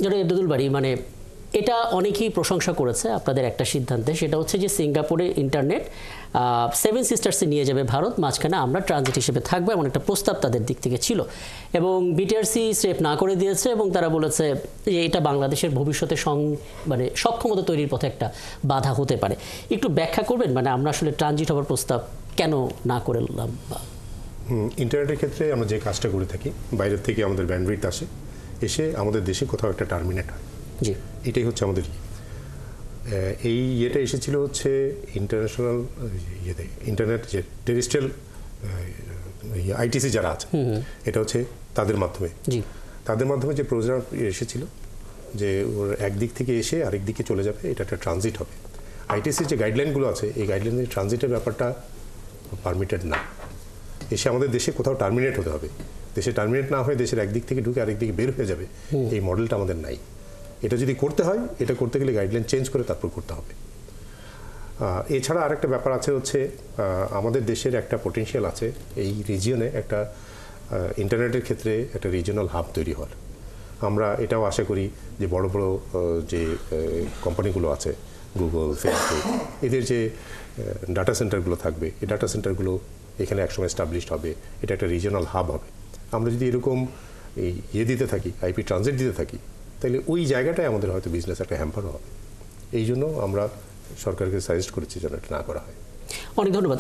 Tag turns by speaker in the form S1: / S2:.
S1: যেটা আব্দুল বারী, মানে এটা অনেকেই প্রশংসা করেছে আপনাদের একটা সিদ্ধান্তে, সেটা হচ্ছে যে সিঙ্গাপুরে ইন্টারনেট সেভেন সিস্টার্সে নিয়ে যাবে ভারত, মাঝখানে আমরা ট্রানজিট হিসেবে থাকবো, এমন একটা প্রস্তাব তাদের দিক থেকে ছিল এবং বিটিআরসি স্টেপ না করে দিয়েছে এবং তারা বলেছে যে এটা বাংলাদেশের ভবিষ্যতে মানে সক্ষমতা তৈরির পথে একটা বাধা হতে পারে। একটু ব্যাখ্যা করবেন, মানে আমরা আসলে ট্রানজিট হওয়ার প্রস্তাব কেন না করলাম?
S2: ইন্টারনেটের ক্ষেত্রে আমরা যে কাজটা করে থাকি, বাইরের থেকে আমাদের ব্যান্ডউইডথ আসে, এসে আমাদের দেশে কোথাও একটা টার্মিনেট হয়,
S1: জি,
S2: এটাই হচ্ছে আমাদের এই ইয়েটা এসেছিল হচ্ছে ইন্টারন্যাশনাল ইয়েতে, ইন্টারনেট যে টেরিস্ট্রিয়াল আইটিসি যারা আছে, এটা হচ্ছে তাদের মাধ্যমে, তাদের মাধ্যমে যে প্রোগ্রাম এসেছিল যে ওর একদিক থেকে এসে আরেক দিকে চলে যাবে, এটা একটা ট্রানজিট হবে। আইটিসির যে গাইডলাইনগুলো আছে, এই গাইডলাইনের ট্রানজিটের ব্যাপারটা পারমিটেড না, এসে আমাদের দেশে কোথাও টার্মিনেট হতে হবে। দেশে টার্মিনেট না হয়ে দেশের একদিক থেকে ঢুকে আরেক দিকে বের হয়ে যাবে, এই মডেলটা আমাদের নাই। এটা যদি করতে হয়, এটা করতে গেলে গাইডলাইন চেঞ্জ করে তারপর করতে হবে। এছাড়া আরেকটা ব্যাপার আছে হচ্ছে আমাদের দেশের একটা পটেনশিয়াল আছে এই রিজিয়নে, একটা ইন্টারনেটের ক্ষেত্রে একটা রিজিওনাল হাব তৈরি হওয়ার। আমরা এটাও আশা করি যে বড় বড় যে কোম্পানিগুলো আছে, গুগল, ফেসবুক, এদের যে ডাটা সেন্টারগুলো থাকবে, এই ডাটা সেন্টারগুলো এখানে একসময় এস্টাবলিশড হবে, এটা একটা রিজিওনাল হাব হবে। আমরা যদি এরকম এই দিতে থাকি, আইপি ট্রানজিট দিতে থাকি, তাহলে ওই জায়গাটায় আমাদের হয়তো বিজনেস একটা হ্যাম্পারও হবে। এই জন্য আমরা সরকারকে সাজেস্ট করেছি যেন এটা না করা হয়।
S1: অনেক ধন্যবাদ।